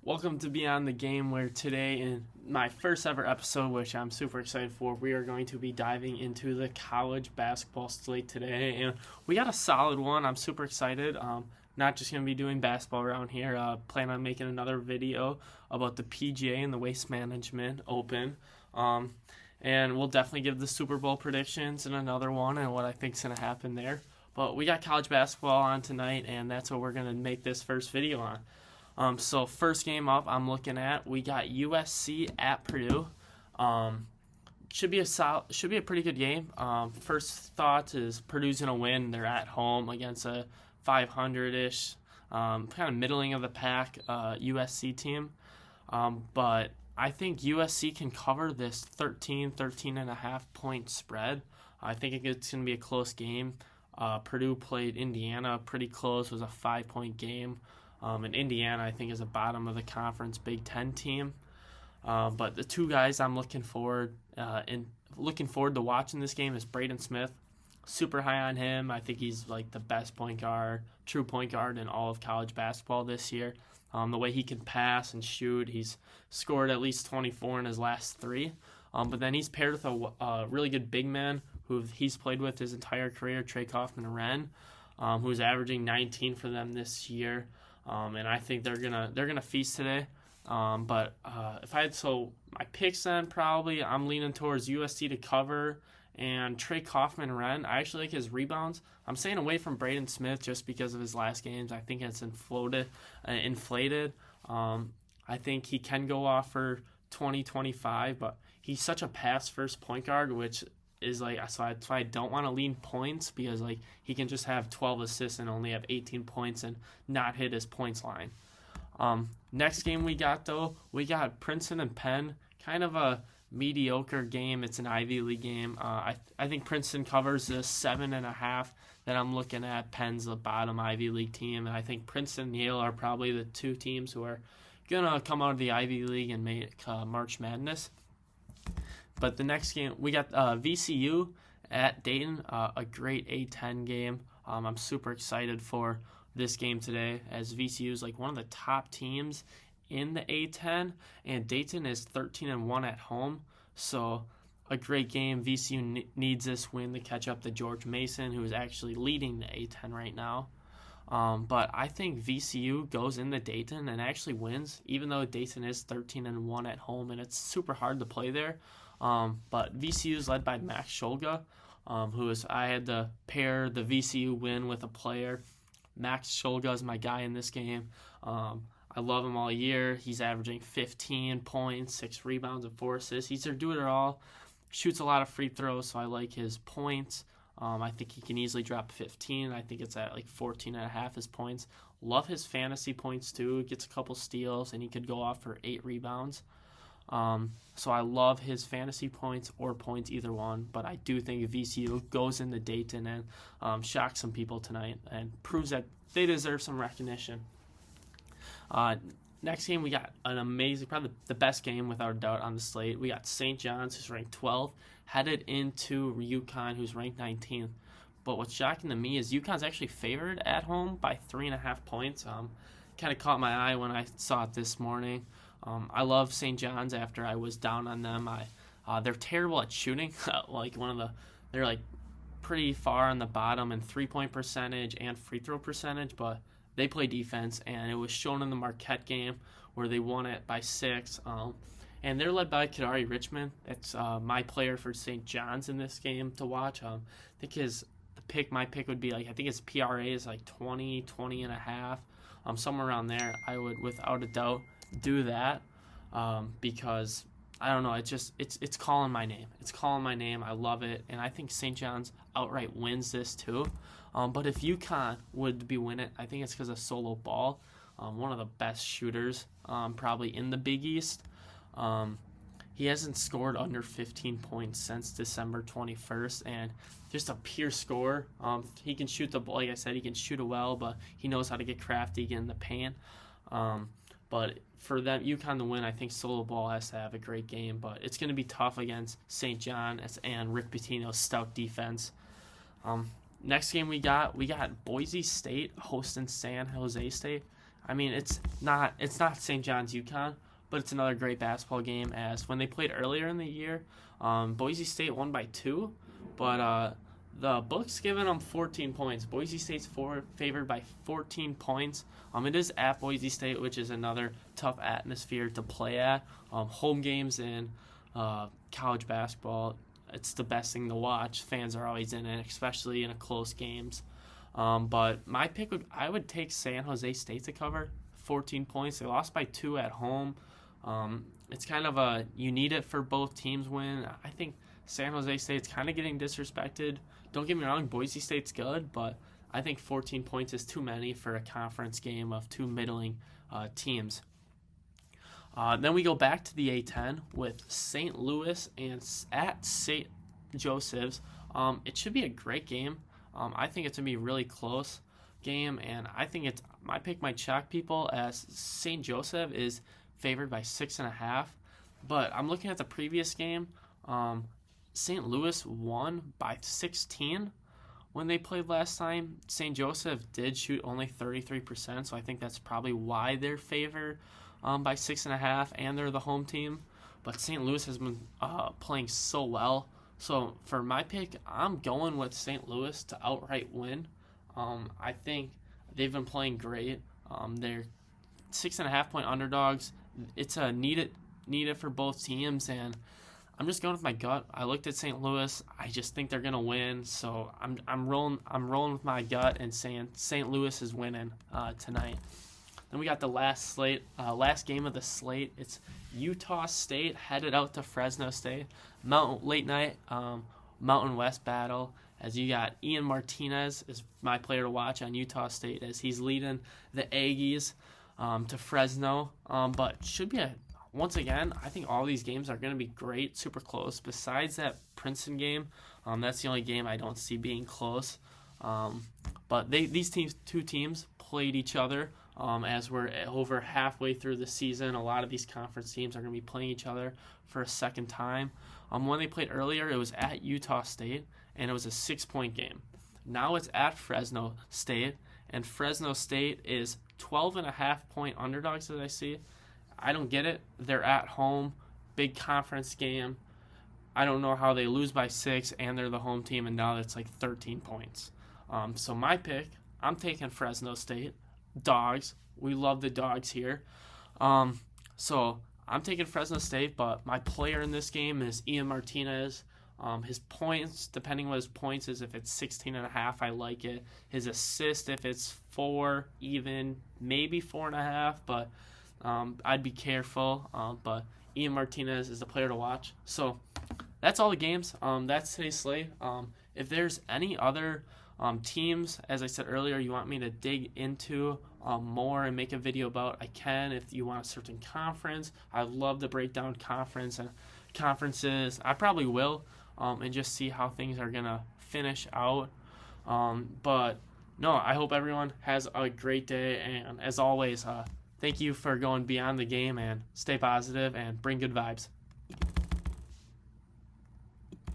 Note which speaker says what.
Speaker 1: Welcome to Beyond the Game, where today, in my first ever episode, which I'm super excited for, we are going to be diving into the college basketball slate today. And we got a solid one. I'm super excited. Not just going to be doing basketball around here. Plan on making another video about the PGA and the Waste Management Open. And we'll definitely give the Super Bowl predictions in another one and what I think is going to happen there. But we got college basketball on tonight, and that's what we're going to make this first video on. So first game up, I'm looking at, we got USC at Purdue. Should be a pretty good game. First thought is Purdue's gonna win. They're at home against a 500-ish, kind of middling of the pack USC team. But I think USC can cover this 13.5 point spread. I think it's gonna be a close game. Purdue played Indiana pretty close. It was a 5-point game. And Indiana, I think, is a bottom of the conference Big Ten team. But the two guys I'm looking forward to watching this game is Braden Smith. Super high on him. I think he's like the best true point guard in all of college basketball this year. The way he can pass and shoot, he's scored at least 24 in his last 3. But then he's paired with a really good big man who he's played with his entire career, Trey Kaufman-Renn, who's averaging 19 for them this year. And I think they're gonna feast today. But if I had my picks, then probably I'm leaning towards USC to cover and Trey Kaufman-Renn. I actually like his rebounds. I'm staying away from Braden Smith just because of his last games. I think it's inflated. I think he can go off for 20, 25, but he's such a pass-first point guard, which is so that's why I don't want to lean points, because he can just have 12 assists and only have 18 points and not hit his points line. Next game we got Princeton and Penn, kind of a mediocre game. It's an Ivy League game. I think Princeton covers the 7.5 that I'm looking at. Penn's the bottom Ivy League team, and I think Princeton and Yale are probably the two teams who are gonna come out of the Ivy League and make March Madness. But the next game, we got VCU at Dayton, a great A-10 game. I'm super excited for this game today, as VCU is one of the top teams in the A-10, and Dayton is 13-1 at home. So a great game. VCU needs this win to catch up to George Mason, who is actually leading the A-10 right now. But I think VCU goes into Dayton and actually wins, even though Dayton is 13-1 at home, and it's super hard to play there. But VCU is led by Max Shulga, I had to pair the VCU win with a player. Max Shulga is my guy in this game. I love him all year. He's averaging 15 points, 6 rebounds, and 4 assists. He's their do-it-all. Shoots a lot of free throws, so I like his points. I think he can easily drop 15. I think it's at 14.5 his points. Love his fantasy points too. Gets a couple steals, and he could go off for 8 rebounds. So I love his fantasy points or points, either one. But I do think VCU goes into Dayton and shocks some people tonight and proves that they deserve some recognition. Next game, we got an amazing, probably the best game without a doubt on the slate. We got St. John's, who's ranked 12th, headed into UCONN, who's ranked 19th. But what's shocking to me is UConn's actually favored at home by 3.5 points. Kind of caught my eye when I saw it this morning. I love St. John's after I was down on them. They're terrible at shooting. They're pretty far on the bottom in 3-point percentage and free throw percentage, but they play defense, and it was shown in the Marquette game where they won it by 6. And they're led by Kadari Richmond. That's my player for St. John's in this game to watch. I think my pick would be I think his PRA is 20 and a half, somewhere around there. I would without a doubt do that, because I don't know, it's calling my name. It's calling my name. I love it, and I think St. John's outright wins this too. But if UConn would be winning, I think it's because of Solo Ball, one of the best shooters probably in the Big East. He hasn't scored under 15 points since December 21st, and just a pure scorer. He can shoot the ball. Like I said, he can shoot it well, but he knows how to get crafty, get in the paint. But for that UConn to win, I think Solo Ball has to have a great game. But it's going to be tough against St. John's and Rick Pitino's stout defense. Next game we got Boise State hosting San Jose State. I mean, it's not St. John's UConn, but it's another great basketball game. As when they played earlier in the year, Boise State won by 2, but the book's giving them 14 points. Boise State's favored by 14 points. It is at Boise State, which is another tough atmosphere to play at. Home games in college basketball, it's the best thing to watch. Fans are always in it, especially in a close games. But my pick I would take San Jose State to cover 14 points. They lost by 2 at home. It's kind of you need it for both teams win. I think San Jose State's kind of getting disrespected. Don't get me wrong, Boise State's good, but I think 14 points is too many for a conference game of two middling teams. Then we go back to the A10 with St. Louis and at St. Joseph's. It should be a great game. I think it's going to be a really close game, and I think my pick might shock people as St. Joseph is favored by 6.5. But I'm looking at the previous game. St. Louis won by 16 when they played last time. St. Joseph did shoot only 33%, so I think that's probably why they're favored by 6.5, and they're the home team. But St. Louis has been playing so well. So for my pick, I'm going with St. Louis to outright win. I think they've been playing great. They're 6.5-point underdogs. It's a needed for both teams, and I'm just going with my gut. I looked at St. Louis. I just think they're gonna win. So I'm rolling with my gut and saying St. Louis is winning tonight. Then we got the last game of the slate. It's Utah State headed out to Fresno State. Late night Mountain West battle. As you got Ian Martinez is my player to watch on Utah State as he's leading the Aggies to Fresno. But should be once again, I think all these games are going to be great, super close. Besides that Princeton game, that's the only game I don't see being close. But these two teams played each other as we're over halfway through the season. A lot of these conference teams are going to be playing each other for a second time. When they played earlier, it was at Utah State, and it was a 6-point game. Now it's at Fresno State, and Fresno State is 12.5-point underdogs as I see. I don't get it. They're at home, big conference game. I don't know how they lose by 6, and they're the home team, and now it's like 13 points. So my pick, I'm taking Fresno State. Dogs. We love the dogs here. So I'm taking Fresno State, but my player in this game is Ian Martinez. His points, depending what his points is, if it's 16.5, I like it. His assist, if it's 4, even, maybe 4.5, but I'd be careful. But Ian Martinez is the player to watch. So that's all the games. That's today's slate. If there's any other teams, as I said earlier, you want me to dig into more and make a video about, I can. If you want a certain conference, I'd love to break down conferences. I probably will, and just see how things are going to finish out. But no, I hope everyone has a great day, and as always, thank you for going beyond the game, and stay positive and bring good vibes.